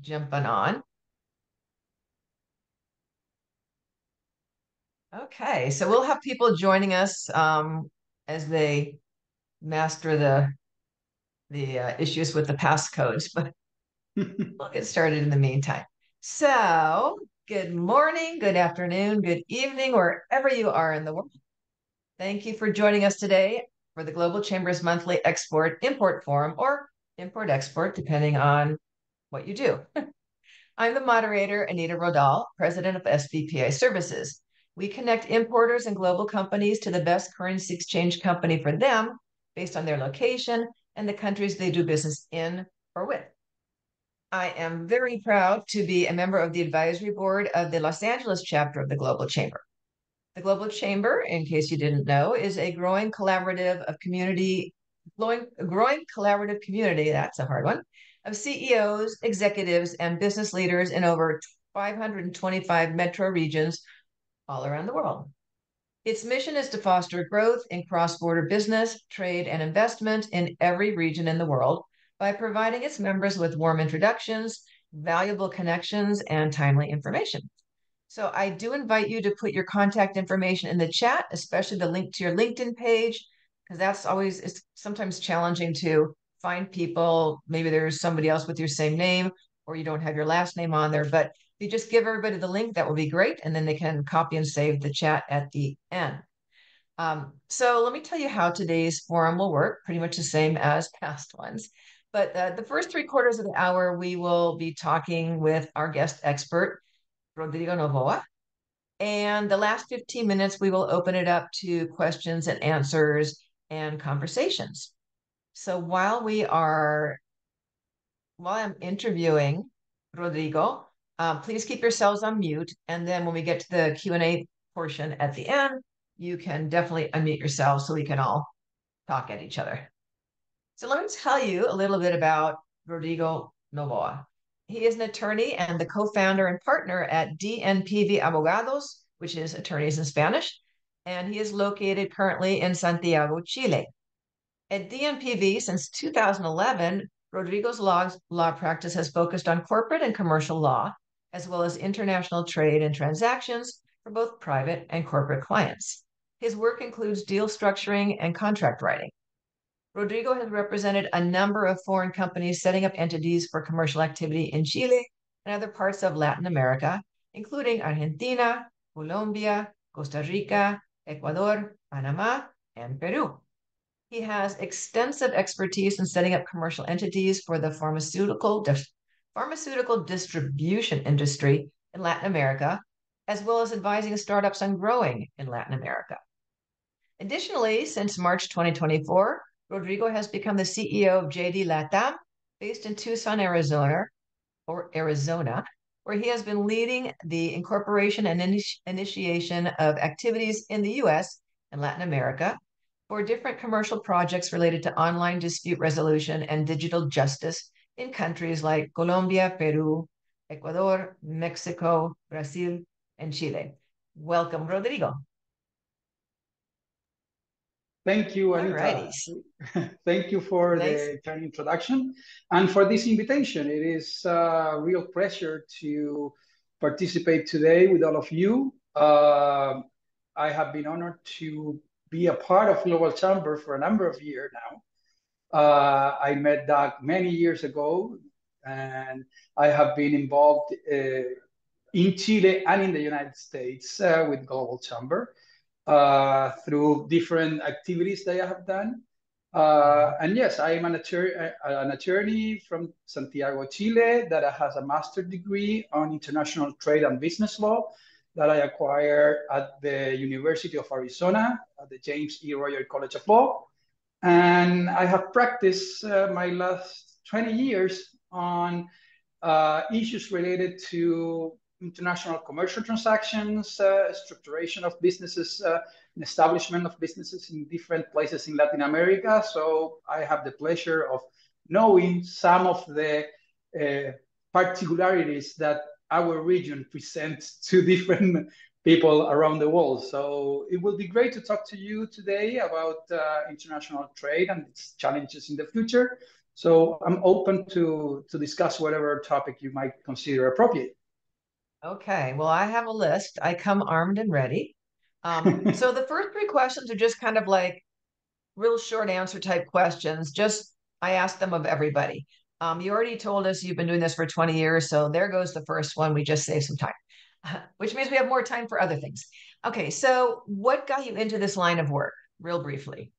jumping on. Okay, so we'll have people joining us as they master the issues with the passcodes, but we'll get started in the meantime. So, good morning, good afternoon, good evening, wherever you are in the world. Thank you for joining us today for the Global Chamber's monthly Export-Import Forum, or Import-Export, depending on what you do. I'm the moderator, Anita Rodal, president of SBPI Services. We connect importers and global companies to the best currency exchange company for them based on their location and the countries they do business in or with. I am very proud to be a member of the advisory board of the Los Angeles chapter of the Global Chamber. The Global Chamber, in case you didn't know, is a growing collaborative community, that's a hard one, of CEOs, executives, and business leaders in over 525 metro regions all around the world. Its mission is to foster growth in cross-border business, trade, and investment in every region in the world by providing its members with warm introductions, valuable connections, and timely information. So I do invite you to put your contact information in the chat, especially the link to your LinkedIn page, because it's sometimes challenging to find people. Maybe there's somebody else with your same name, or you don't have your last name on there. But if you just give everybody the link, that will be great. And then they can copy and save the chat at the end. So let me tell you how today's forum will work, pretty much the same as past ones. But the first 3/4 of the hour, we will be talking with our guest expert, Rodrigo Novoa. And the last 15 minutes, we will open it up to questions and answers and conversations. So while I'm interviewing Rodrigo, please keep yourselves on mute. And then when we get to the Q&A portion at the end, you can definitely unmute yourselves so we can all talk at each other. So let me tell you a little bit about Rodrigo Novoa. He is an attorney and the co-founder and partner at DNPV Abogados, which is attorneys in Spanish, and he is located currently in Santiago, Chile. At DNPV since 2011, Rodrigo's law practice has focused on corporate and commercial law, as well as international trade and transactions for both private and corporate clients. His work includes deal structuring and contract writing. Rodrigo has represented a number of foreign companies setting up entities for commercial activity in Chile and other parts of Latin America, including Argentina, Colombia, Costa Rica, Ecuador, Panama, and Peru. He has extensive expertise in setting up commercial entities for the pharmaceutical distribution industry in Latin America, as well as advising startups on growing in Latin America. Additionally, since March 2024, Rodrigo has become the CEO of JD Latam, based in Tucson, Arizona, where he has been leading the incorporation and initiation of activities in the US and Latin America for different commercial projects related to online dispute resolution and digital justice in countries like Colombia, Peru, Ecuador, Mexico, Brazil, and Chile. Welcome, Rodrigo. Thank you, Anita. Thank you for the kind introduction and for this invitation. It is a real pleasure to participate today with all of you. I have been honored to be a part of Global Chamber for a number of years now. I met Doug many years ago, and I have been involved in Chile and in the United States with Global Chamber. Through different activities that I have done. And yes, I am an attorney from Santiago, Chile, that has a master's degree on international trade and business law that I acquired at the University of Arizona, at the James E. Royer College of Law. And I have practiced my last 20 years on issues related to international commercial transactions, structuration of businesses, and establishment of businesses in different places in Latin America. So I have the pleasure of knowing some of the particularities that our region presents to different people around the world. So it will be great to talk to you today about international trade and its challenges in the future. So I'm open to discuss whatever topic you might consider appropriate. Okay, well, I have a list. I come armed and ready. So the first three questions are just kind of like real short answer type questions. Just I ask them of everybody. You already told us you've been doing this for 20 years, so there goes the first one. We just saved some time, which means we have more time for other things. Okay, so what got you into this line of work, real briefly?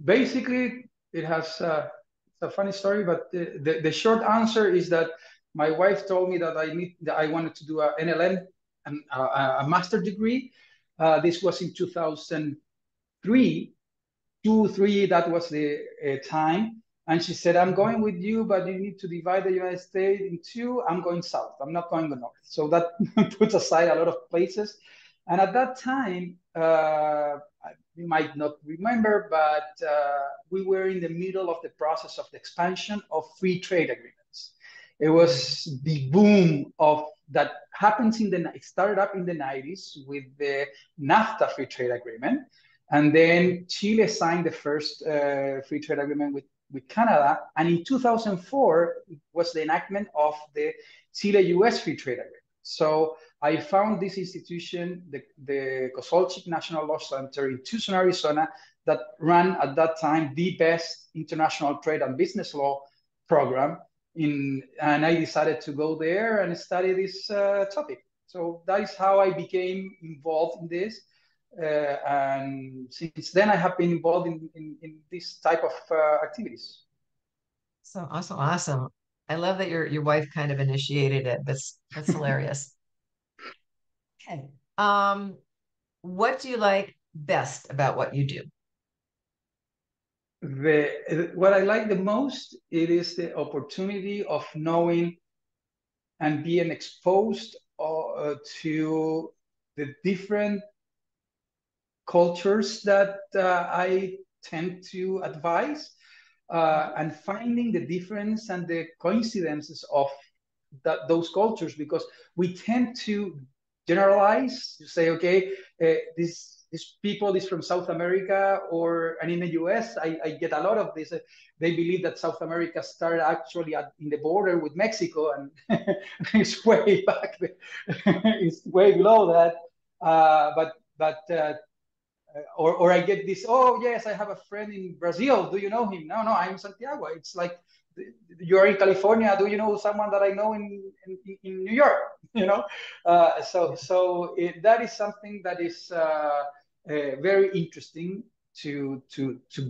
Basically, it has it's a funny story, but the short answer is that my wife told me that I wanted to do a NLM and a master degree. This was in 2003, 2, 3. That was the time. And she said, "I'm going with you, but you need to divide the United States in two. I'm going south. I'm not going the north." So that puts aside a lot of places. And at that time, you might not remember, but we were in the middle of the process of the expansion of free trade agreements. It was the boom of that happens it started up in the 90s with the NAFTA free trade agreement. And then Chile signed the first free trade agreement with Canada. And in 2004 was the enactment of the Chile-US free trade agreement. So I found this institution, the Kosolchik National Law Center in Tucson, Arizona, that ran at that time the best international trade and business law program. And I decided to go there and study this topic. So that is how I became involved in this. And since then, I have been involved in this type of activities. So awesome, awesome. I love that your wife kind of initiated it. That's hilarious. Okay. What do you like best about what you do? What I like the most, it is the opportunity of knowing and being exposed to the different cultures that I tend to advise, and finding the difference and the coincidences of those cultures, because we tend to generalize, to say, okay, this people is from South America, and in the US, I get a lot of this. They believe that South America started actually in the border with Mexico, and it's way back, it's way below that. Or I get this, oh, yes, I have a friend in Brazil. Do you know him? No, I'm in Santiago. It's like, you're in California. Do you know someone that I know in New York? That is something that is very interesting to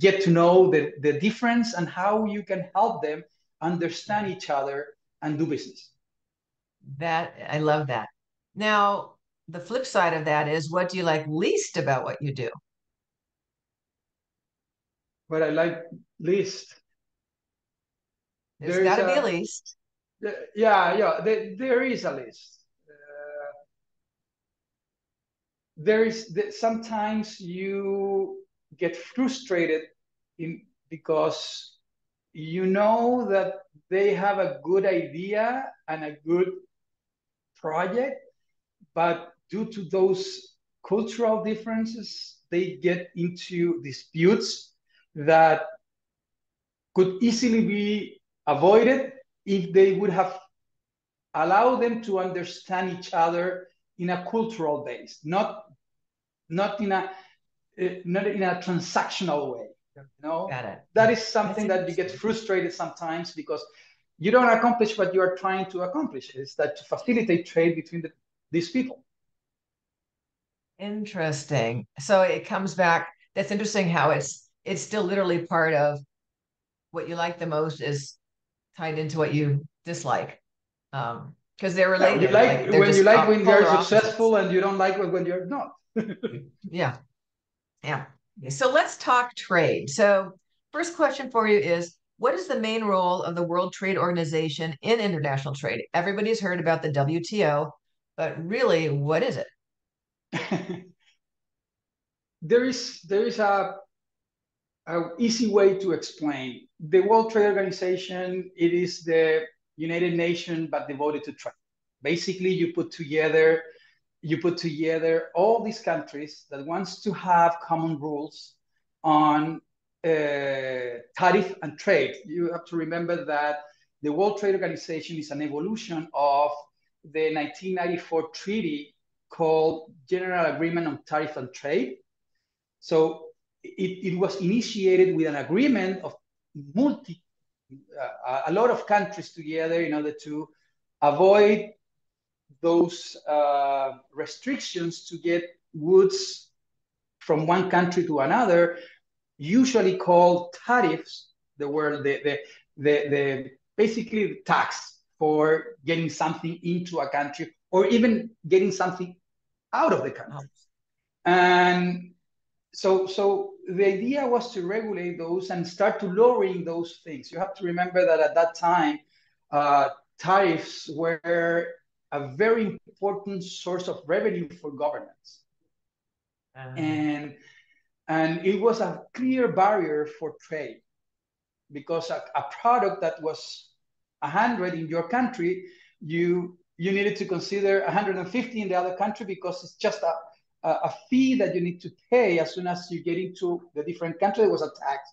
get to know the difference and how you can help them understand each other and do business. That I love that. Now, the flip side of that is, what do you like least about what you do? What I like least. There's got to be a list. Yeah, there is a list. Sometimes you get frustrated because you know that they have a good idea and a good project, but due to those cultural differences, they get into disputes that could easily be avoided if they would have allowed them to understand each other in a cultural base, not in a transactional way. Got it. That is something that you get frustrated sometimes, because you don't accomplish what you are trying to accomplish. Is that to facilitate trade between these people. Interesting. So it comes back. That's interesting how it's still literally part of what you like the most is tied into what you dislike. Because they're related. When you're successful opposites. And you don't like when you're not. Yeah. So let's talk trade. So first question for you is, what is the main role of the World Trade Organization in international trade? Everybody's heard about the WTO, but really, what is it? There is a easy way to explain. The World Trade Organization, it is the United Nations, but devoted to trade. Basically, you put together all these countries that wants to have common rules on tariff and trade. You have to remember that the World Trade Organization is an evolution of the 1994 treaty called General Agreement on Tariff and Trade. So it was initiated with an agreement of a lot of countries together in order to avoid those restrictions to get goods from one country to another, usually called tariffs. The word the basically the tax for getting something into a country or even getting something out of the country. And so the idea was to regulate those and start to lowering those things. You have to remember that at that time, tariffs were a very important source of revenue for governments. And it was a clear barrier for trade because a product that was 100 in your country, you needed to consider 150 in the other country because it's just a fee that you need to pay as soon as you get into the different country. There was a tax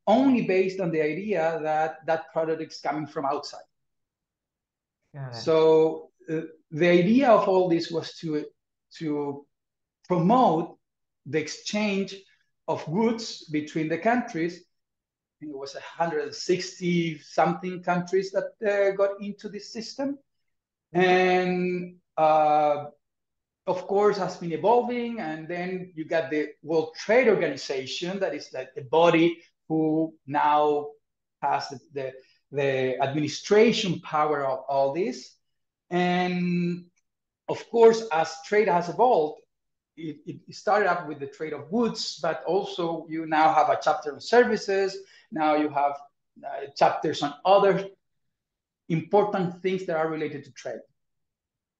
only based on the idea that that product is coming from outside. So the idea of all this was to promote the exchange of goods between the countries. I think it was 160 something countries that got into this system. And of course, has been evolving. And then you got the World Trade Organization, that is like the body who now has the administration power of all this. And of course, as trade has evolved, it started up with the trade of goods, but also you now have a chapter on services. Now you have chapters on other important things that are related to trade.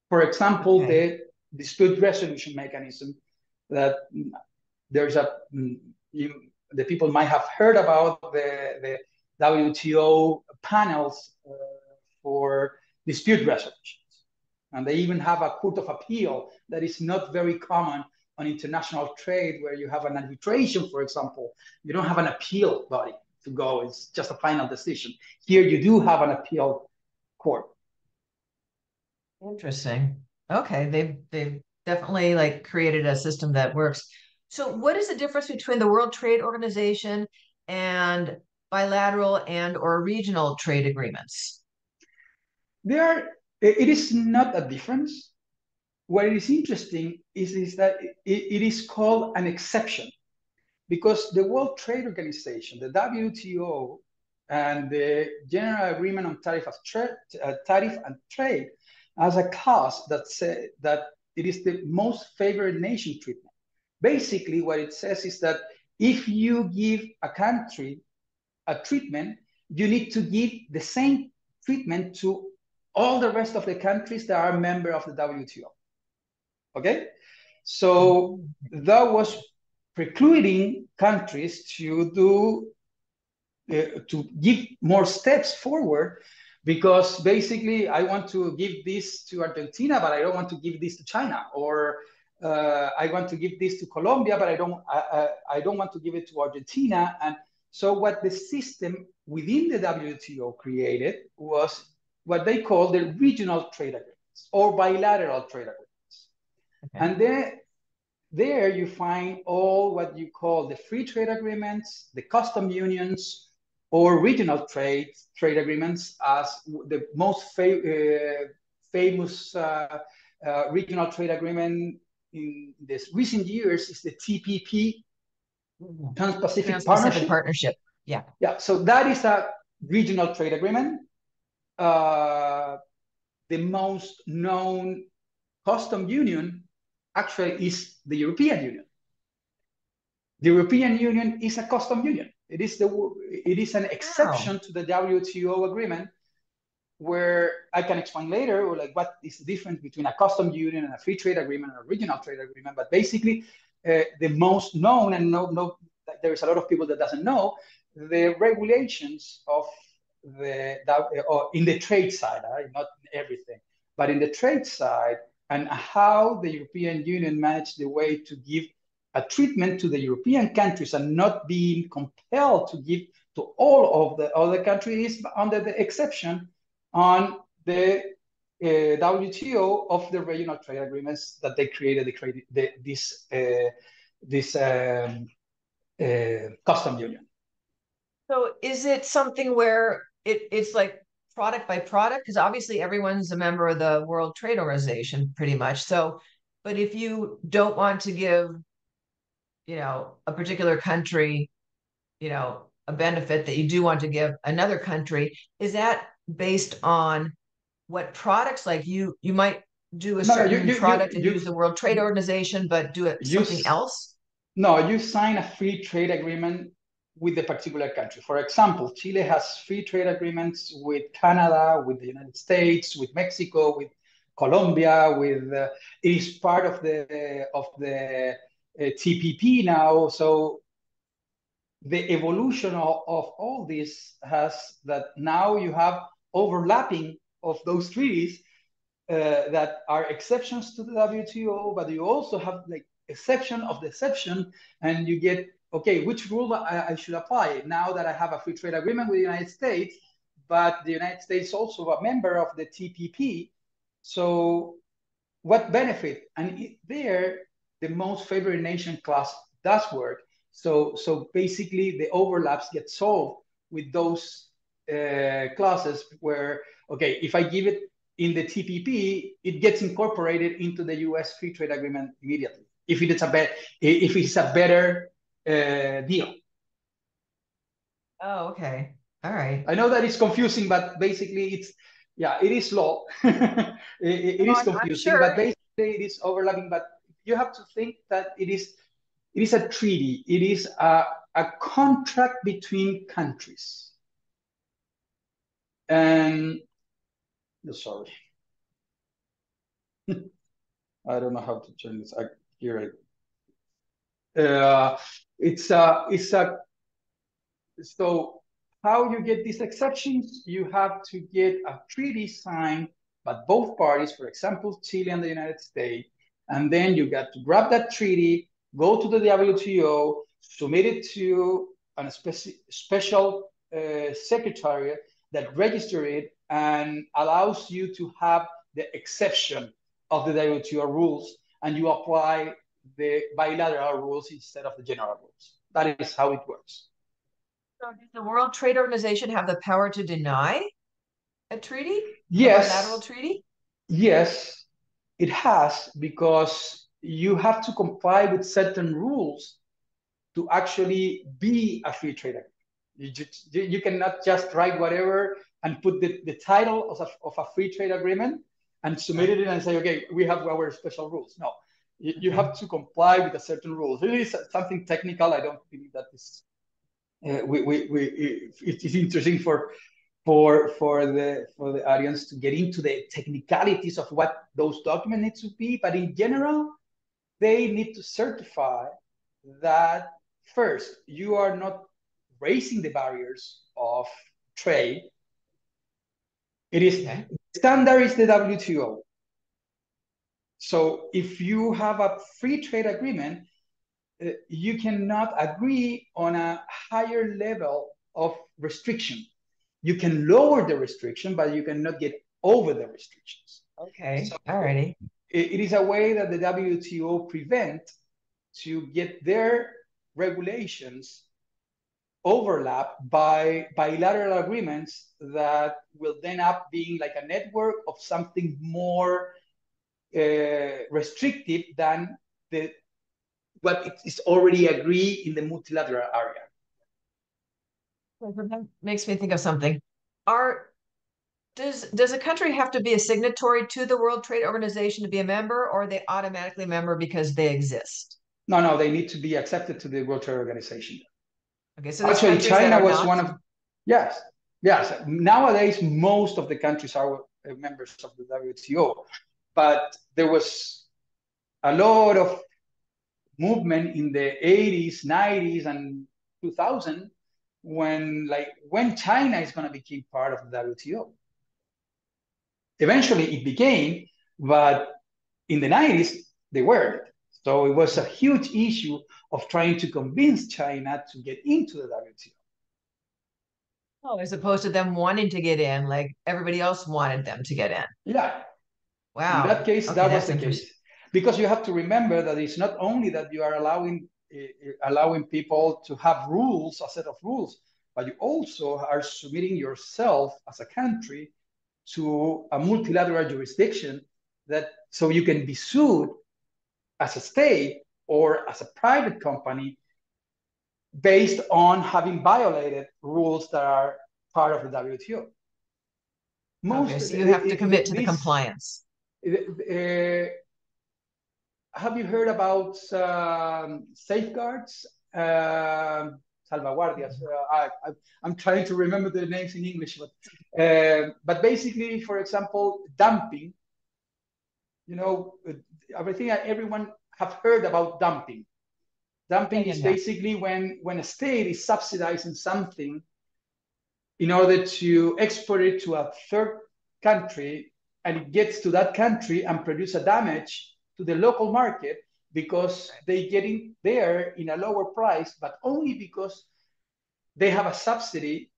For example, the dispute resolution mechanism that there's the people might have heard about the WTO panels for dispute resolutions. And they even have a court of appeal that is not very common on international trade, where you have an arbitration, for example. You don't have an appeal body to go. It's just a final decision. Here you do have an appeal court. Interesting. Okay, they've definitely like created a system that works. So what is the difference between the World Trade Organization and bilateral and or regional trade agreements? It is not a difference. What is interesting is that it is called an exception, because the World Trade Organization, the WTO, and the General Agreement on Tariff and Trade as a clause that says that it is the most favored nation treatment. Basically, what it says is that if you give a country a treatment, you need to give the same treatment to all the rest of the countries that are a member of the WTO. Okay? So that was precluding countries to give more steps forward, because basically I want to give this to Argentina, but I don't want to give this to China, or I want to give this to Colombia, but I don't want to give it to Argentina. And so what the system within the WTO created was what they call the regional trade agreements or bilateral trade agreements. Okay. And there you find all what you call the free trade agreements, the custom unions, or regional trade agreements. As the most famous regional trade agreement in this recent years is the TPP, Trans-Pacific Partnership. Yeah. Yeah. So that is a regional trade agreement. The most known custom union actually is the European Union. The European Union is a custom union. It is an exception to the WTO agreement, where I can explain later, or like what is the difference between a custom union and a free trade agreement or a regional trade agreement. But basically, the most known, and there is a lot of people that doesn't know, the regulations of in the trade side, not everything, but in the trade side, and how the European Union managed the way to give a treatment to the European countries and not being compelled to give to all of the other countries under the exception on the WTO of the regional trade agreements that they created. This custom union. So is it something where it's like product by product? Because obviously everyone's a member of the World Trade Organization pretty much. So, but if you don't want to give, a particular country, a benefit that you do want to give another country, is that based on what products? Like you might do a certain product and use the World Trade Organization, but do it something else? No, you sign a free trade agreement with the particular country. For example, Chile has free trade agreements with Canada, with the United States, with Mexico, with Colombia, it is part of the TPP now. So the evolution of all this has that now you have overlapping of those treaties that are exceptions to the WTO, but you also have like exception of the exception, and you get, okay, which rule I should apply now that I have a free trade agreement with the United States, but the United States is also a member of the TPP. So what benefit? And there, the most favored nation clause does work. So basically the overlaps get solved with those clauses where, okay, if I give it in the TPP, it gets incorporated into the US free trade agreement immediately if it's a better deal. Oh, okay. All right. I know that it's confusing, but basically it is law. it is confusing, sure. But basically it is overlapping. But you have to think that it is a treaty. It is a contract between countries. And sorry. I don't know how to turn this. So how you get these exceptions? You have to get a treaty signed by both parties, for example, Chile and the United States, and then you got to grab that treaty, go to the WTO, submit it to a special secretariat that register it and allows you to have the exception of the WTO rules, and you apply the bilateral rules instead of the general rules. That is how it works. So does the World Trade Organization have the power to deny a treaty? Yes. A bilateral treaty? Yes, it has, because you have to comply with certain rules to actually be a free trade agreement. You cannot just write whatever and put the title of a free trade agreement and submit it in and say, okay, we have our special rules. No, you have to comply with a certain rules. It is something technical. I don't believe that is it is interesting for the audience to get into the technicalities of what those documents need to be. But in general, they need to certify that first, you are not raising the barriers of trade. It is standard is the WTO. So if you have a free trade agreement, you cannot agree on a higher level of restriction. You can lower the restriction, but you cannot get over the restrictions. Okay, so all righty. It is a way that the WTO prevent to get their regulations overlap by bilateral agreements that will then up being like a network of something more restrictive than what it is already agreed in the multilateral area. That makes me think of something. Does a country have to be a signatory to the World Trade Organization to be a member, or are they automatically a member because they exist? No, they need to be accepted to the World Trade Organization. Okay, so actually China was one of, yes. Nowadays, most of the countries are members of the WTO, but there was a lot of movement in the 80s, 90s, and 2000 when China is going to become part of the WTO. Eventually it became, but in the 90s they weren't. So it was a huge issue of trying to convince China to get into the WTO. Oh, as opposed to them wanting to get in, like everybody else wanted them to get in. Yeah. Wow. In that case, okay, that was the case. Because you have to remember that it's not only that you are allowing people to have rules, a set of rules, but you also are submitting yourself as a country to a multilateral jurisdiction that so you can be sued as a state or as a private company based on having violated rules that are part of the WTO. Okay, so you have to commit to the compliance. Have you heard about safeguards? Salvaguardias. I'm trying to remember the names in English, but basically, for example, dumping. You know, everyone have heard about dumping. Dumping is basically when a state is subsidizing something in order to export it to a third country, and it gets to that country and produce a damage to the local market because they get in there in a lower price, but only because they have a subsidy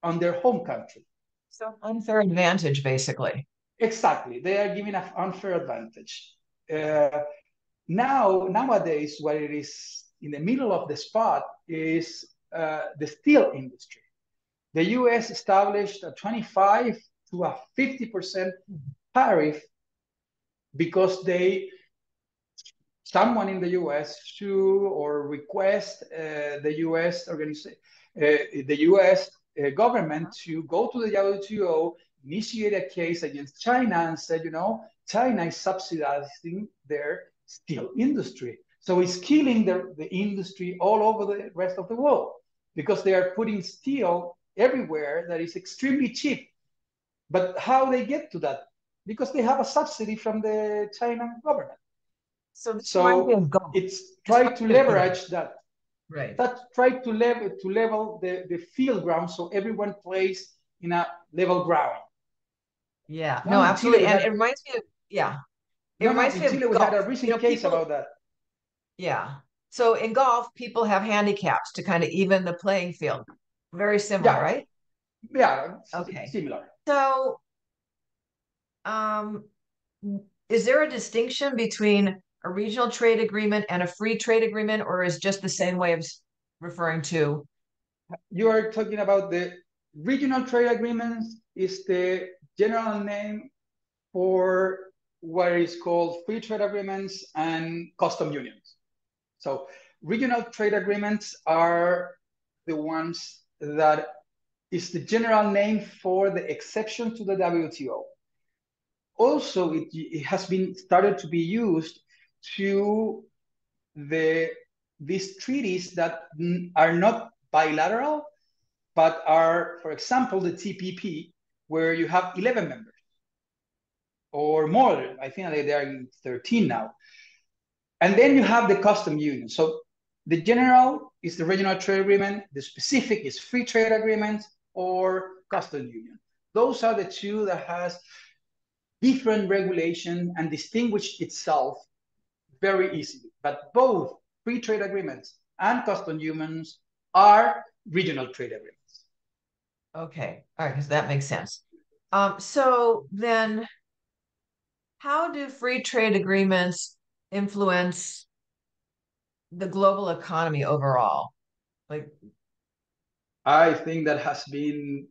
on their home country. So unfair advantage, basically. Exactly. They are giving an unfair advantage. Nowadays, what it is in the middle of the spot is the steel industry. The US established a 25 to a 50% tariff because someone in the US sue or request the US government to go to the WTO, initiate a case against China and said, China is subsidizing their steel industry. So it's killing the industry all over the rest of the world because they are putting steel everywhere that is extremely cheap. But how they get to that? Because they have a subsidy from the China government. So it's try to leverage that. Right. That try to level the field ground so everyone plays in a level ground. Yeah. No, absolutely. And it reminds me of It reminds me of Chile, we had a recent case about that. Yeah. So in golf, people have handicaps to kind of even the playing field. Very similar, right? Yeah. Okay. Similar. So, is there a distinction between a regional trade agreement and a free trade agreement, or is just the same way of referring to? You are talking about the regional trade agreements is the general name for what is called free trade agreements and custom unions. So regional trade agreements are the ones that is the general name for the exception to the WTO. Also, it has been started to be used to these treaties that are not bilateral, but are, for example, the TPP, where you have 11 members or more. I think they are 13 now. And then you have the custom union. So the general is the regional trade agreement. The specific is free trade agreement or custom union. Those are the two that has different regulation and distinguish itself very easily. But both free trade agreements and custom unions are regional trade agreements. Okay. All right, because that makes sense. So then how do free trade agreements influence the global economy overall? I think that has been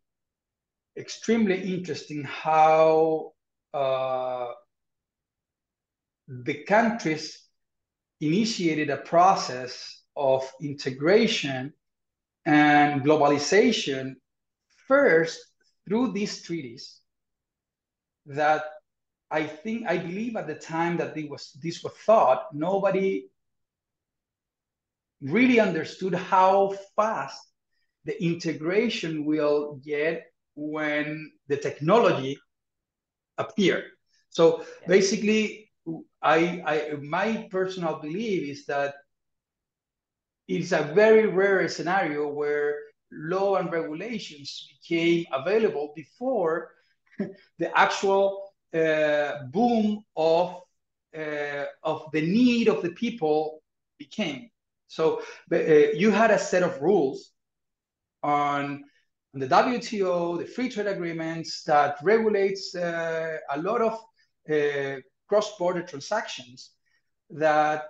extremely interesting how the countries initiated a process of integration and globalization first through these treaties that I believe at the time that this was thought, nobody really understood how fast the integration will get when the technology appear. So basically, my personal belief is that it's a very rare scenario where law and regulations became available before the actual boom of of the need of the people became. So you had a set of rules on the WTO, the free trade agreements that regulates a lot of cross-border transactions that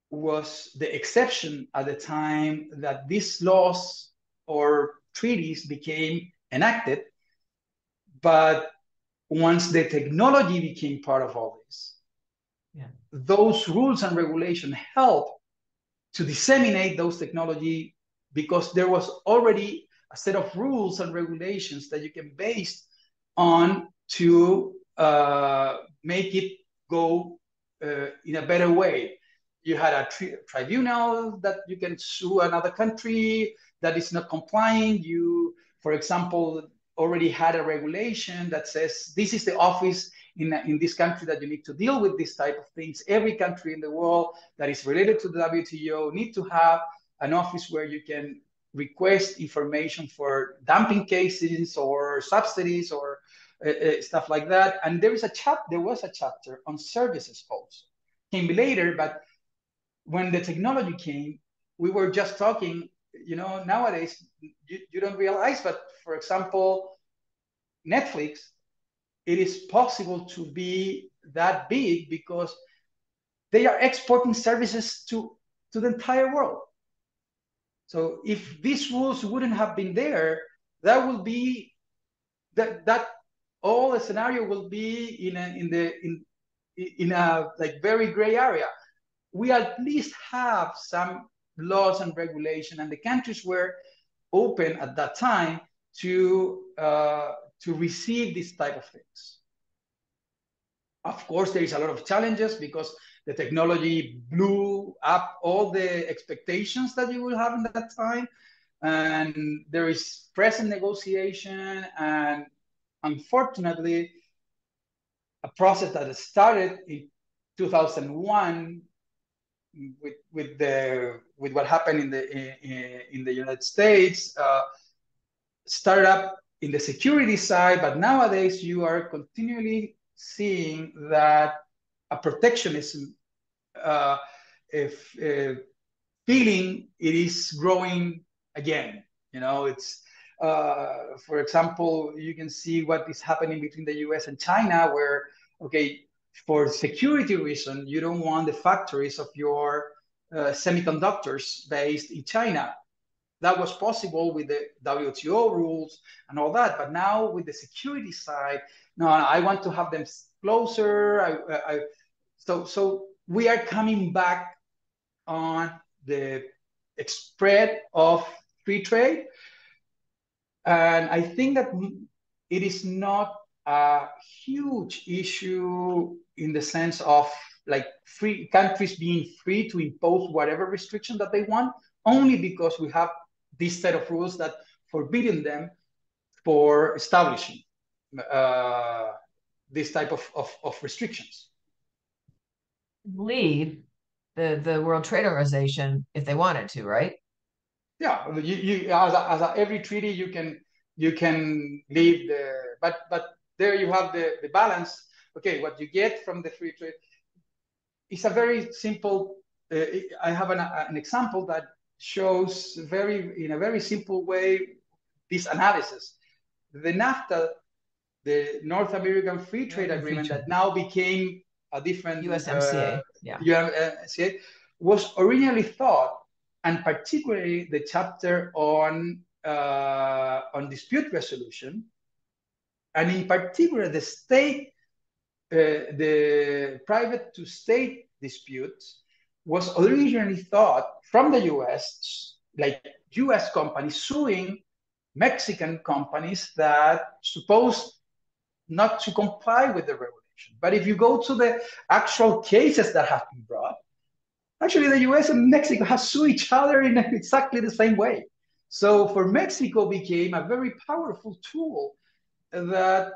was the exception at the time that these laws or treaties became enacted. But once the technology became part of all this, those rules and regulations help to disseminate those technology, because there was already a set of rules and regulations that you can base on to make it go in a better way. You had a tribunal that you can sue another country that is not complying. You, for example, already had a regulation that says this is the office in this country that you need to deal with this type of things. Every country in the world that is related to the WTO need to have an office where you can request information for dumping cases or subsidies or stuff like that. And there was a chapter on services also. Came later, but when the technology came, we were just talking, nowadays, you don't realize, but for example, Netflix, it is possible to be that big because they are exporting services to the entire world. So if these rules wouldn't have been there, that will be that all the scenario will be in a like very gray area. We at least have some laws and regulation, and the countries were open at that time to receive this type of things. Of course, there is a lot of challenges because the technology blew up all the expectations that you will have in that time. And there is present negotiation, and unfortunately, a process that started in 2001 with what happened in the United States, started up in the security side, but nowadays you are continually seeing that a protectionism feeling it is growing again. It's for example, you can see what is happening between the US and China, where for security reason, you don't want the factories of your semiconductors based in China. That was possible with the WTO rules and all that. But now with the security side, no, I want to have them closer. So we are coming back on the spread of free trade. And I think that it is not a huge issue in the sense of like free countries being free to impose whatever restriction that they want, only because we have this set of rules that forbidden them for establishing this type of restrictions. Leave the World Trade Organization if they wanted to, right? Yeah, as every treaty you can leave but there you have the balance. Okay, what you get from the free trade is a very simple. I have an example that shows in a very simple way this analysis. The NAFTA, the North American Free Trade Agreement, that now became a different USMCA, USMCA, was originally thought, and particularly the chapter on dispute resolution, and in particular the private to state disputes, was originally thought from the US, like US companies suing Mexican companies that supposed not to comply with the regulation. But if you go to the actual cases that have been brought, actually the US and Mexico have sued each other in exactly the same way. So for Mexico became a very powerful tool that,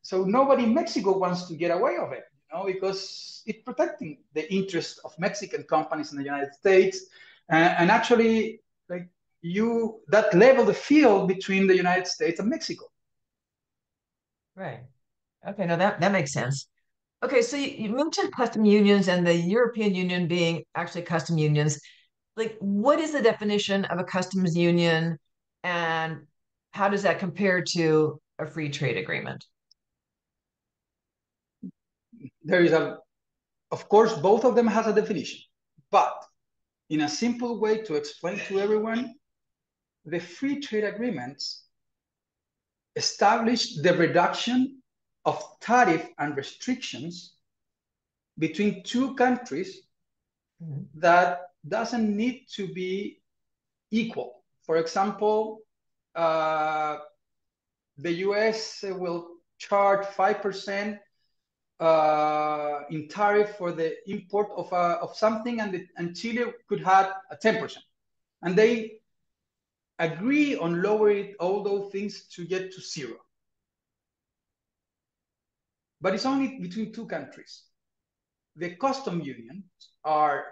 so nobody in Mexico wants to get away of it, because it's protecting the interest of Mexican companies in the United States. And actually, like that level the field between the United States and Mexico. Right. Okay, no, that makes sense. Okay, so you mentioned custom unions and the European Union being actually custom unions. Like, what is the definition of a customs union, and how does that compare to a free trade agreement? There is of course, both of them has a definition, but in a simple way to explain to everyone, the free trade agreements establish the reduction of tariff and restrictions between two countries that doesn't need to be equal. For example, the US will charge 5% in tariff for the import of something, and Chile could have a 10%. And they agree on lowering all those things to get to zero. But it's only between two countries. The custom unions are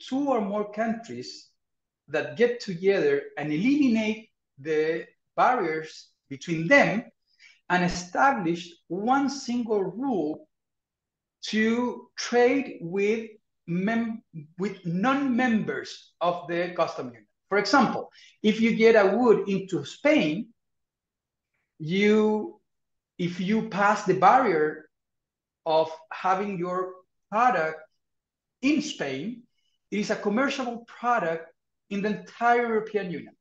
two or more countries that get together and eliminate the barriers between them and establish one single rule to trade with non-members of the custom union. For example, if you get a wood into Spain, if you pass the barrier of having your product in Spain, it is a commercial product in the entire European Union.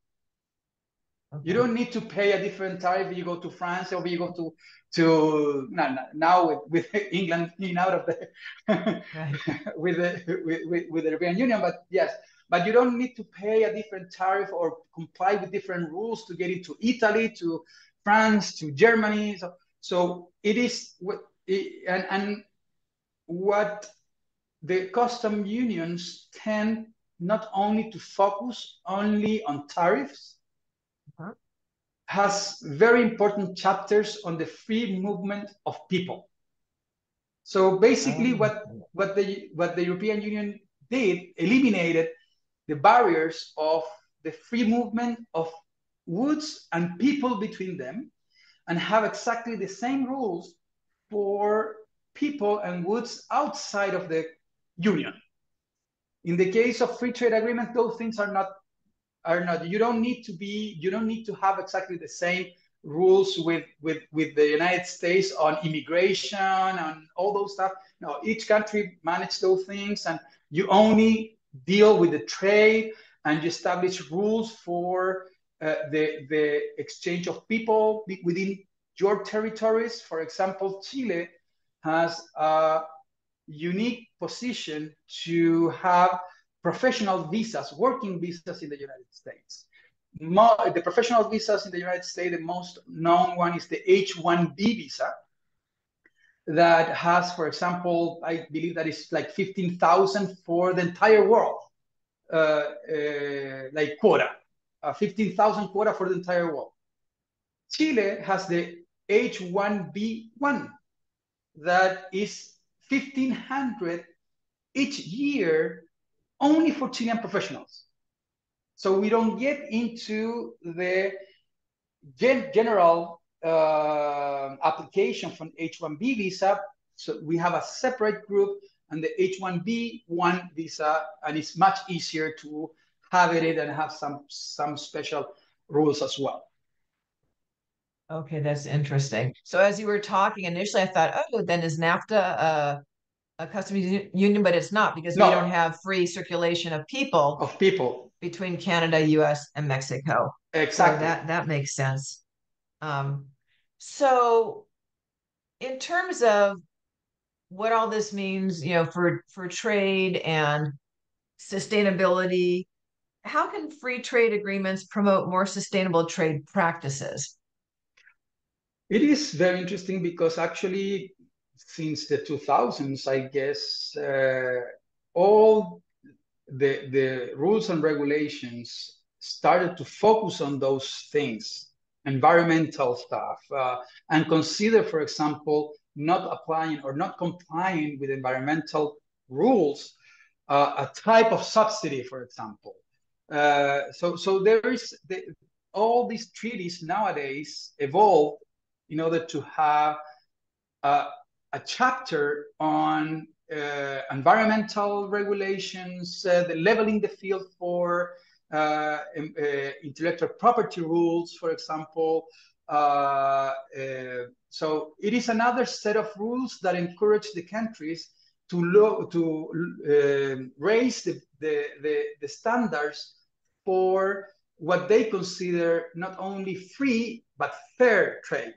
Okay. You don't need to pay a different tariff if you go to France or if you go to now with England being out of the right. with the European Union, but yes, but you don't need to pay a different tariff or comply with different rules to get into Italy, to France, to Germany. So it is and what the custom unions tend not only to focus only on tariffs, has very important chapters on the free movement of people. So basically what the European Union did, eliminated the barriers of the free movement of goods and people between them, and have exactly the same rules for people and goods outside of the union. In the case of free trade agreements, those things are not, you don't need to have exactly the same rules with the United States on immigration and all those stuff. No, each country manages those things, and you only deal with the trade, and you establish rules for the exchange of people within your territories. For example, Chile has a unique position to have professional visas, working visas in the United States. The professional visas in the United States, the most known one is the H-1B visa that has, for example, I believe that is like 15,000 for the entire world, like quota, 15,000 quota for the entire world. Chile has the H-1B1 that is 1,500 each year only for Chilean professionals. So we don't get into the general application from H-1B visa. So we have a separate group and the H-1B1 visa, and it's much easier to have it and have some special rules as well. Okay, that's interesting. So as you were talking initially, I thought, oh, then is NAFTA a customs union? But it's not, because we don't have free circulation of people between Canada, US, and Mexico. Exactly. So that makes sense. So in terms of what all this means, for trade and sustainability, how can free trade agreements promote more sustainable trade practices? It is very interesting because actually, since the 2000s, I guess, all the rules and regulations started to focus on those things, environmental stuff, and consider, for example, not applying or not complying with environmental rules, a type of subsidy, for example. So there is all these treaties nowadays evolve in order to have a chapter on environmental regulations, the leveling the field for intellectual property rules, for example. So it is another set of rules that encourage the countries to raise the standards for what they consider not only free but fair trade.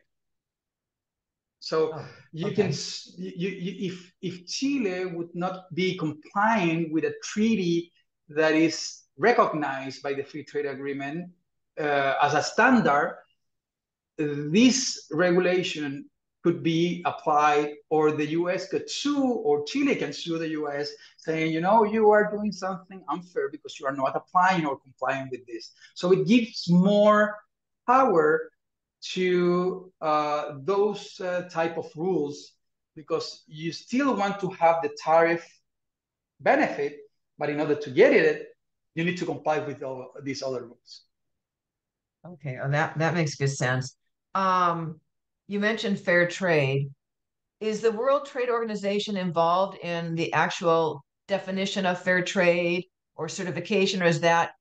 So you can, if Chile would not be complying with a treaty that is recognized by the free trade agreement as a standard, this regulation could be applied, or the US could sue, or Chile can sue the US, saying, you know, you are doing something unfair because you are not applying or complying with this. So it gives more power to those type of rules, because you still want to have the tariff benefit, but in order to get it, you need to comply with all these other rules. Okay, oh, that makes good sense. You mentioned fair trade. Is the World Trade Organization involved in the actual definition of fair trade or certification, or is that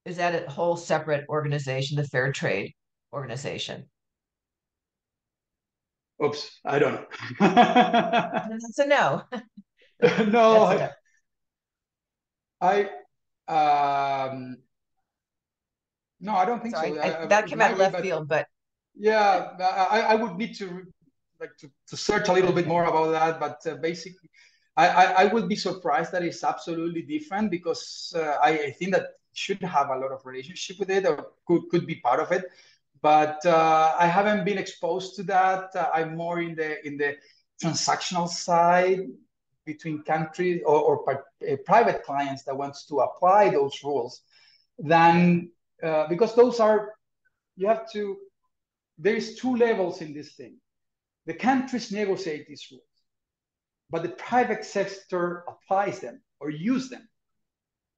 a whole separate organization, the Fair Trade Organization? Oops, I don't know. That's a no. No, no, I don't think so. That came out of left field, but yeah, I would need to to search a little bit more about that. But basically, I would be surprised that it's absolutely different, because I think that should have a lot of relationship with it, or could be part of it. But I haven't been exposed to that. I'm more in the transactional side between countries or private clients that wants to apply those rules, than because those are, you have to, there's two levels in this thing. The countries negotiate these rules, but the private sector applies them or use them.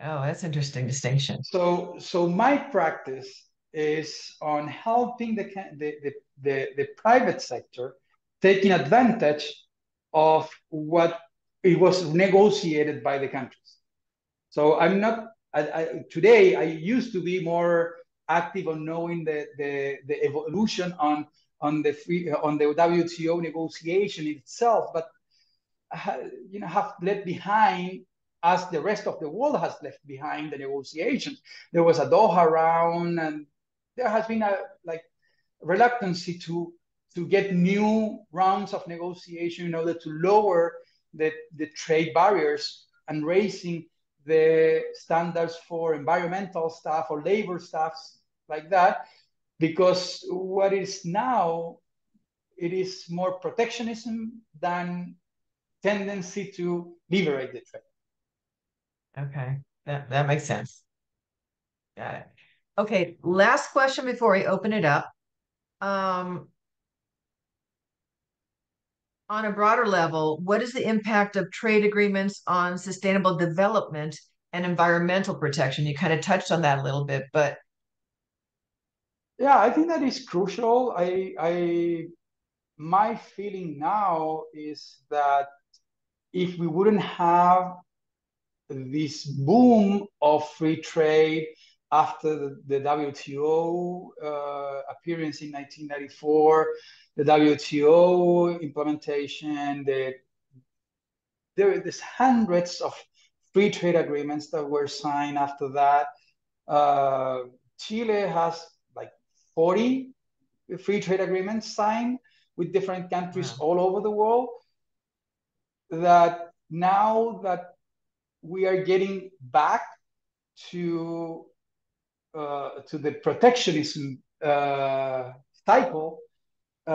Oh, that's an interesting distinction. So my practice is on helping the private sector taking advantage of what it was negotiated by the countries. So I'm not, today I used to be more active on knowing the evolution on the WTO negotiation itself, but have left behind, as the rest of the world has left behind, the negotiations. There was a Doha round, and there has been a reluctance to get new rounds of negotiation in order to lower the trade barriers and raising the standards for environmental stuff or labor stuff like that, because what is now, it is more protectionism than tendency to liberate the trade. Okay, that makes sense. Got it. Okay, last question before we open it up. On a broader level, what is the impact of trade agreements on sustainable development and environmental protection? You kind of touched on that a little bit, but yeah, I think that is crucial. My feeling now is that if we wouldn't have this boom of free trade after the WTO appearance in 1994, the WTO implementation, there's hundreds of free trade agreements that were signed after that. Chile has like 40 free trade agreements signed with different countries all over the world. That now that we are getting back to the protectionism cycle, they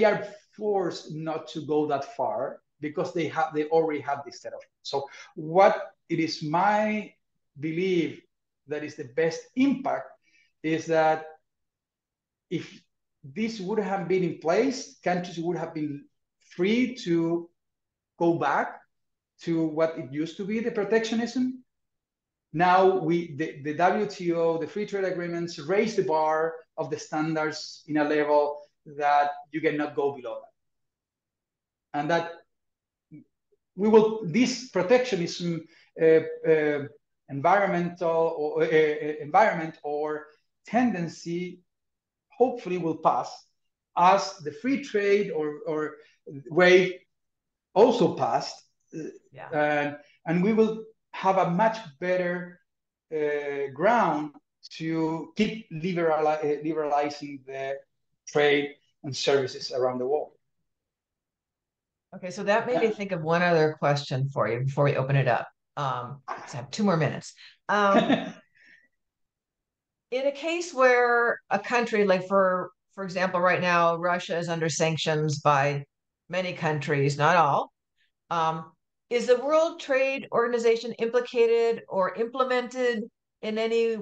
are forced not to go that far, because they already have this setup. So what it is my belief that is the best impact is that if this would have been in place, countries would have been free to go back to what it used to be, the protectionism. Now the WTO, the free trade agreements, raise the bar of the standards in a level that you cannot go below that. And that this protectionism, environment or tendency hopefully will pass as the free trade or wave also passed. And we will have a much better ground to keep liberalizing the trade and services around the world. Okay, so that made me think of one other question for you before we open it up. I have 2 more minutes. In a case where a country, like for example, right now, Russia is under sanctions by many countries, not all. Is the World Trade Organization implicated or implemented in any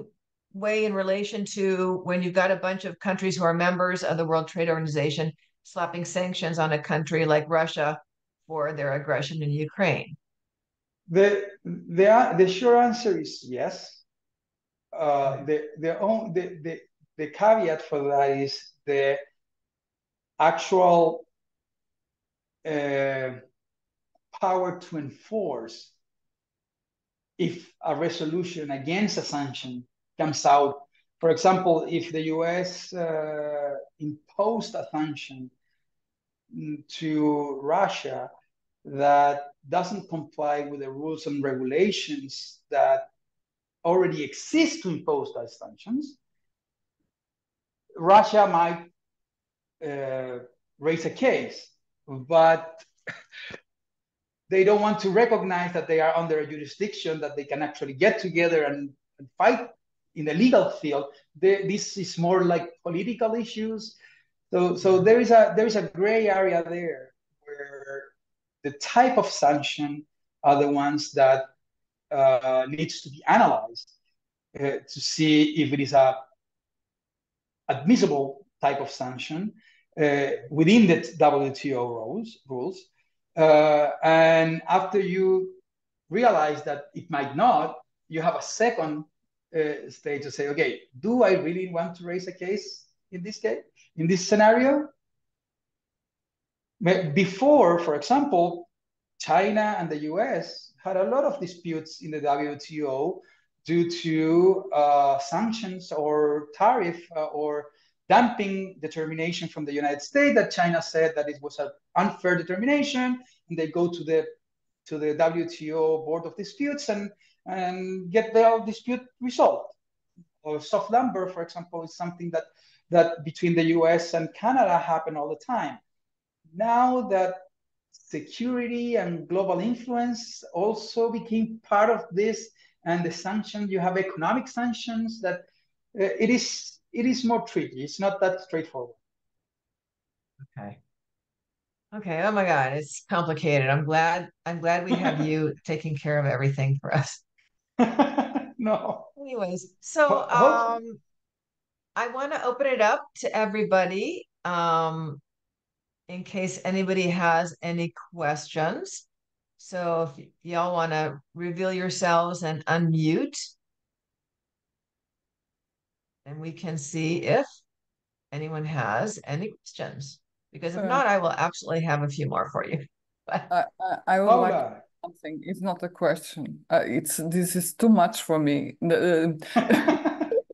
way in relation to when you've got a bunch of countries who are members of the World Trade Organization slapping sanctions on a country like Russia for their aggression in Ukraine? The short answer is yes. The caveat for that is the actual power to enforce if a resolution against a sanction comes out. For example, if the US imposed a sanction to Russia that doesn't comply with the rules and regulations that already exist to impose those sanctions, Russia might raise a case, but they don't want to recognize that they are under a jurisdiction that they can actually get together and fight in the legal field. This is more like political issues. So there is a gray area there where the type of sanction are the ones that needs to be analyzed to see if it is a admissible type of sanction within the WTO rules. And after you realize that it might not, you have a second stage to say, okay, do I really want to raise a case in this scenario? Before, for example, China and the US had a lot of disputes in the WTO due to sanctions or tariff or dumping determination from the United States that China said that it was an unfair determination, and they go to the WTO Board of Disputes and get their dispute resolved. Or soft lumber, for example, is something that between the US and Canada happen all the time. Now that security and global influence also became part of this, and the sanctions, you have economic sanctions, that it is more tricky. It's not that straightforward. Okay. Oh my God, it's complicated. I'm glad we have you taking care of everything for us. No. Anyways, so I want to open it up to everybody in case anybody has any questions. So if y'all want to reveal yourselves and unmute, and we can see if anyone has any questions. Because if not, I will absolutely have a few more for you. I would like something. It's not a question. This is too much for me.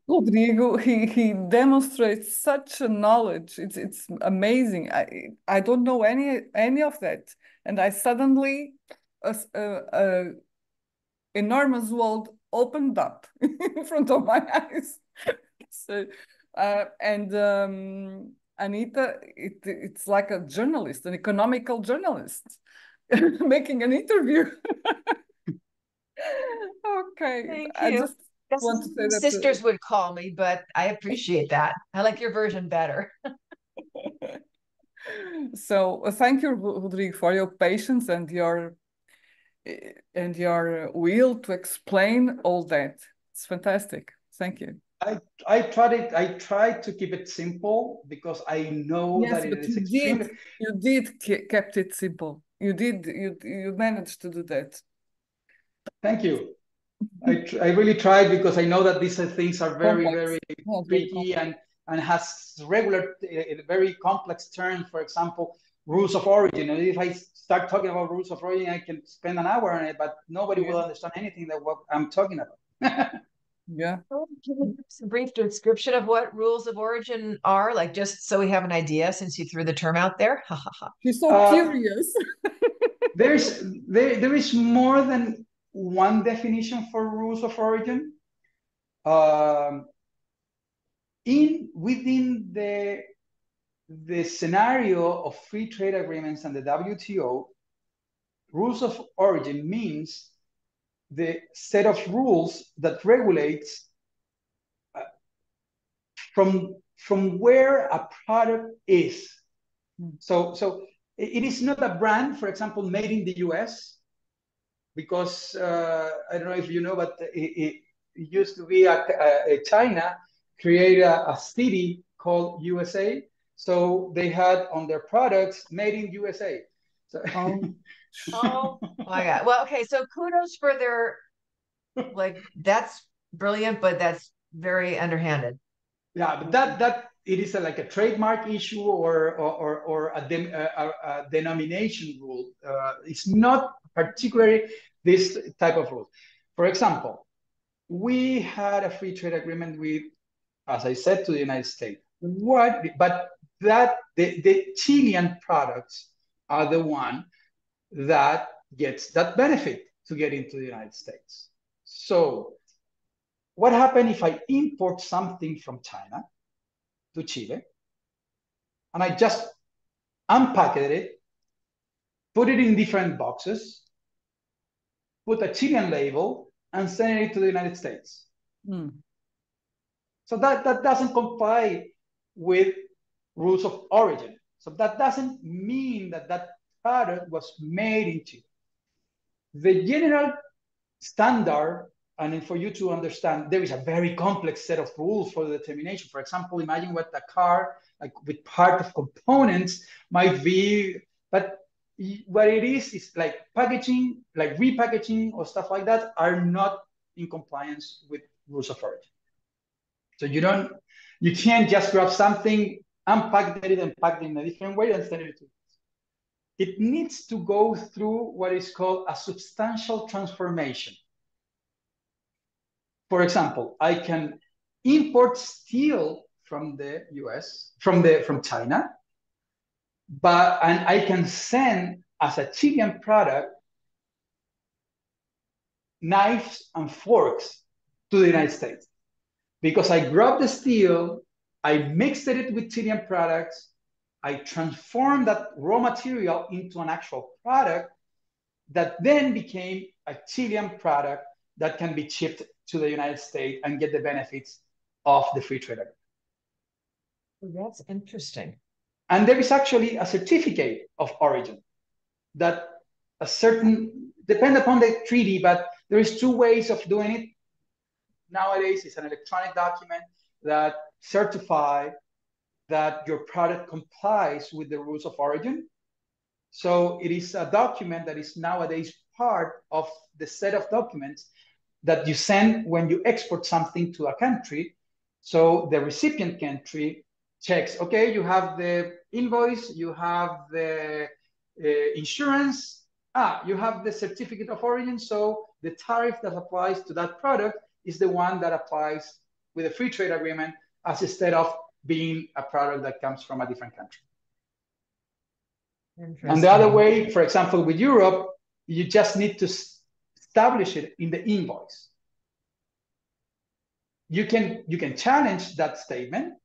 Rodrigo, he demonstrates such a knowledge. It's amazing. I don't know any of that, and I suddenly a enormous world opened up in front of my eyes. So, Anita, it's like a journalist, an economical journalist, making an interview. Okay, thank you. I just want to say that sisters would call me, but I appreciate that. I like your version better. So thank you, Rodrigo, for your patience and your will to explain all that. It's fantastic. Thank you. I tried to keep it simple because I know that it is extremely. You did kept it simple. You managed to do that. Thank you. I really tried because I know that these things are very, very tricky, and and has regular, very complex terms, for example, rules of origin. And if I start talking about rules of origin, I can spend an hour on it, but nobody will understand anything that what I'm talking about. Yeah. Can you give us a brief description of what rules of origin are, like just so we have an idea, since you threw the term out there? She's so curious. there is more than one definition for rules of origin. Within the scenario of free trade agreements and the WTO, rules of origin means the set of rules that regulates from where a product is. So it is not a brand, for example, made in the US, because I don't know if you know, but it used to be China created a city called USA. So they had on their products made in USA. So, oh my God. Well, okay. So kudos for their, like, that's brilliant, but that's very underhanded. Yeah, but that it is like a trademark issue or a denomination rule. It's not particularly this type of rule. For example, we had a free trade agreement with, as I said, to the United States. But the Chilean products are the one that gets that benefit to get into the United States. So what happens if I import something from China to Chile and I just unpackage it, put it in different boxes, put a Chilean label, and send it to the United States? So that doesn't comply with rules of origin. So that doesn't mean that that product was made in Chile. The general standard, and for you to understand, there is a very complex set of rules for the determination. For example, imagine what a car, like with part of components, might be, but what it is like packaging, like repackaging or stuff like that, are not in compliance with rules of origin. So you can't just grab something, unpack it, and pack it in a different way and send it to. It needs to go through what is called a substantial transformation. For example, I can import steel from the US, from China, and I can send as a Chilean product knives and forks to the United States. Because I grabbed the steel, I mixed it with Chilean products, I transformed that raw material into an actual product that then became a Chilean product that can be shipped to the United States and get the benefits of the free trade agreement. That's interesting. And there is actually a certificate of origin that a certain, depend upon the treaty, but there is two ways of doing it. Nowadays, it's an electronic document that certifies that your product complies with the rules of origin. So it is a document that is nowadays part of the set of documents that you send when you export something to a country. So the recipient country checks, okay, you have the invoice, you have the insurance, you have the certificate of origin. So the tariff that applies to that product is the one that applies with a free trade agreement, as instead of being a product that comes from a different country. And the other way, for example, with Europe, you just need to establish it in the invoice. You can challenge that statement.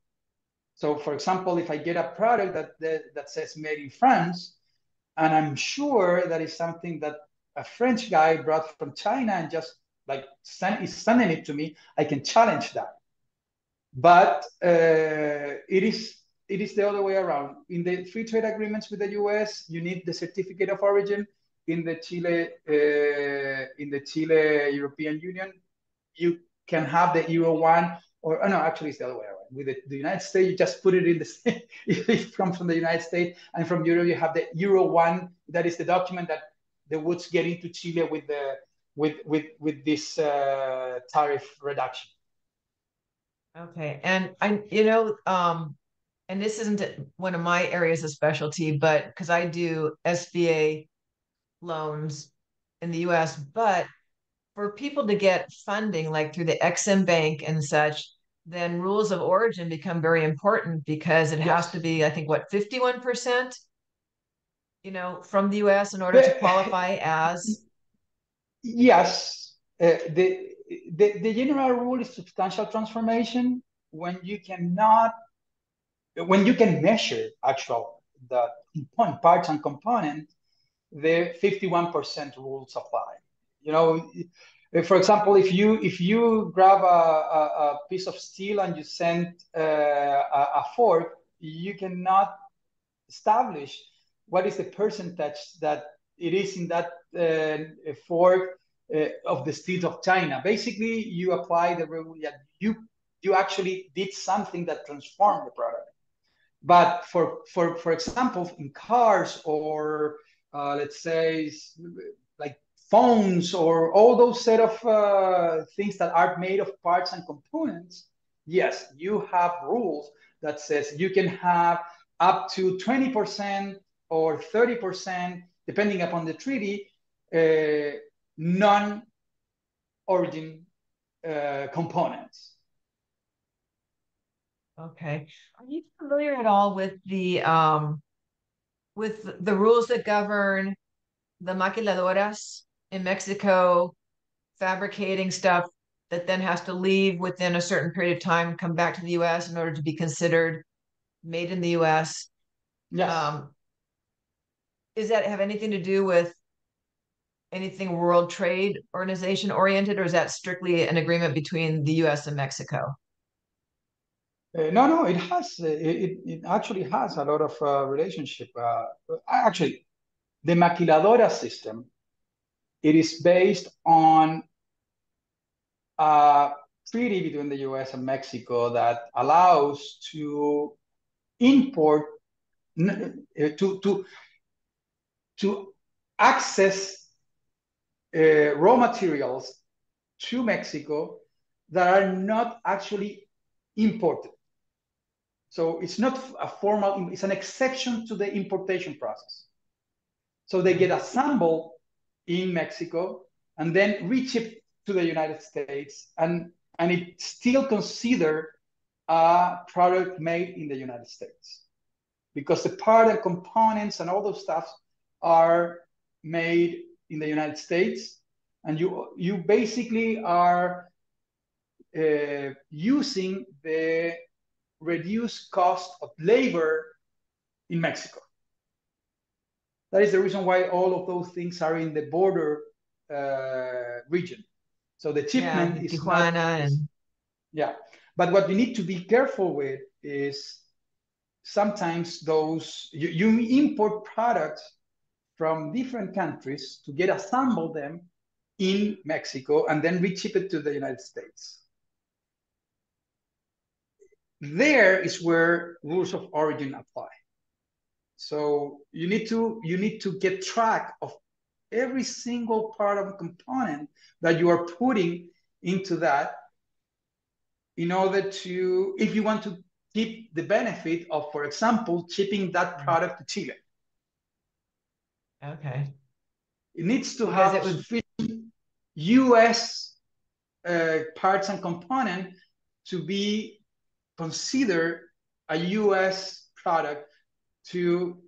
So, for example, if I get a product that says made in France, and I'm sure that is something that a French guy brought from China and just like is sending it to me, I can challenge that. But it is the other way around. In the free trade agreements with the US, you need the certificate of origin. In the Chile European Union, you can have the Euro 1, or no, actually it's the other way around. With the United States, you just put it in the if it comes from the United States, and from Europe you have the Euro 1. That is the document that the goods get into Chile with the with this tariff reduction. Okay. And and this isn't one of my areas of specialty, but because I do SBA loans in the US, but for people to get funding, like through the Exim Bank and such, then rules of origin become very important because it has to be, I think, what, 51%, from the US in order to qualify as. Yes. The general rule is substantial transformation when you can measure the parts and components, the 51% rules apply. For example, if you grab a piece of steel and you send a fork, you cannot establish what is the percentage that it is in that fork of the steel of China. Basically, you apply the rule that you actually did something that transformed the product. But for example, in cars or let's say like phones or all those set of things that are made of parts and components, yes, you have rules that says you can have up to 20% or 30%, depending upon the treaty, non-origin components. Okay. Are you familiar at all with the rules that govern the maquiladoras in Mexico fabricating stuff that then has to leave within a certain period of time, come back to the US in order to be considered made in the US? Yes. Does that have anything to do with anything World Trade Organization oriented, or is that strictly an agreement between the US and Mexico? No, it has. It actually has a lot of relationship. Actually, the maquiladora system, it is based on a treaty between the US and Mexico that allows to import to access raw materials to Mexico that are not actually imported. So it's not a formal, it's an exception to the importation process. So they get assembled in Mexico and then reshipped to the United States, and it's still considered a product made in the United States because the part and components and all those stuff are made in the United States, and you basically are using the reduced cost of labor in Mexico. That is the reason why all of those things are in the border region. So the shipment is Tijuana not, yeah. But what you need to be careful with is sometimes you import products from different countries to get assembled them in Mexico and then reship it to the United States. There is where rules of origin apply. So you need to get track of every single part of a component that you are putting into that in order to, if you want to keep the benefit of, for example, shipping that product to Chile. Okay. It needs to have sufficient US parts and component to be considered a US product to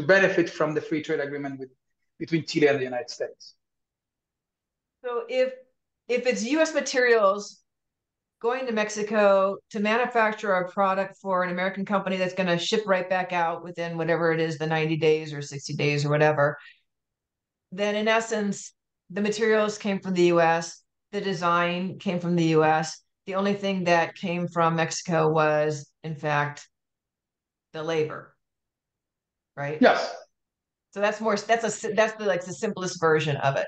benefit from the free trade agreement between Chile and the United States. So if it's US materials going to Mexico to manufacture a product for an American company that's going to ship right back out within whatever it is, the 90 days or 60 days or whatever, then in essence, the materials came from the US, the design came from the US. The only thing that came from Mexico was, in fact, the labor, right? Yes. So that's the simplest version of it.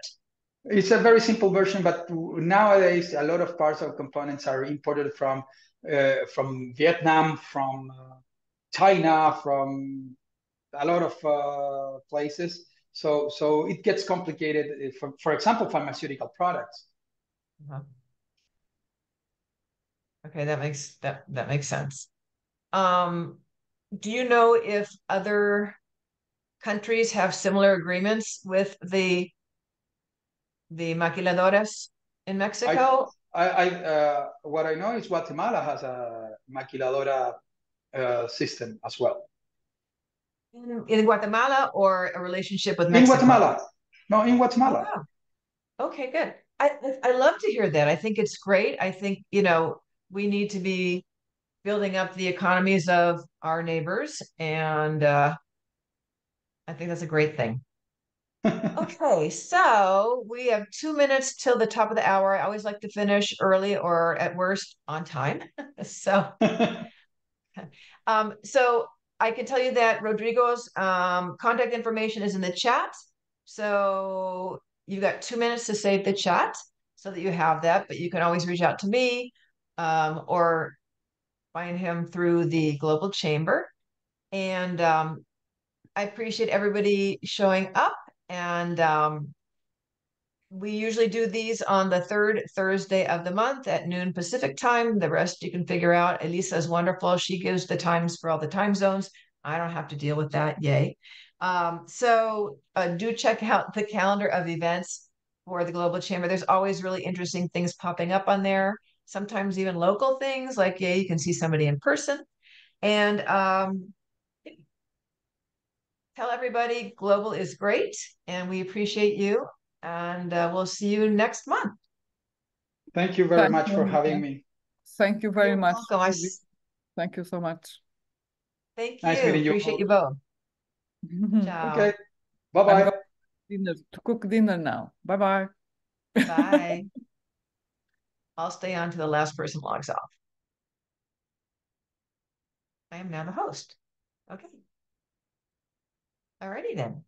It's a very simple version, but nowadays a lot of parts of components are imported from Vietnam, from China, from a lot of places. So it gets complicated. For example, pharmaceutical products. Okay, that makes sense. Do you know if other countries have similar agreements with the maquiladoras in Mexico? What I know is Guatemala has a maquiladora system as well. In Guatemala, or a relationship with In Mexico? Guatemala. No, in Oh, Guatemala. wow. Okay, good. I love to hear that. I think it's great. I think, we need to be building up the economies of our neighbors, and I think that's a great thing. Okay, so we have 2 minutes till the top of the hour. I always like to finish early, or at worst on time. So I can tell you that Rodrigo's contact information is in the chat. So you've got 2 minutes to save the chat so that you have that, but you can always reach out to me, or find him through the Global Chamber. And I appreciate everybody showing up. And we usually do these on the third Thursday of the month at noon Pacific time. The rest you can figure out. Elisa is wonderful. She gives the times for all the time zones. I don't have to deal with that. Yay. So do check out the calendar of events for the Global Chamber. There's always really interesting things popping up on there. Sometimes even local things like, yeah, you can see somebody in person. And tell everybody Global is great and we appreciate you. And we'll see you next month. Thank you very much for having me. Thank you very much. Welcome. Thank you so much. Thank you. Nice meeting you. Appreciate you both. Ciao. Okay. Bye-bye. To cook dinner now. Bye-bye. Bye. I'll stay on to the last person logs off. I am now the host. Okay. Alrighty then.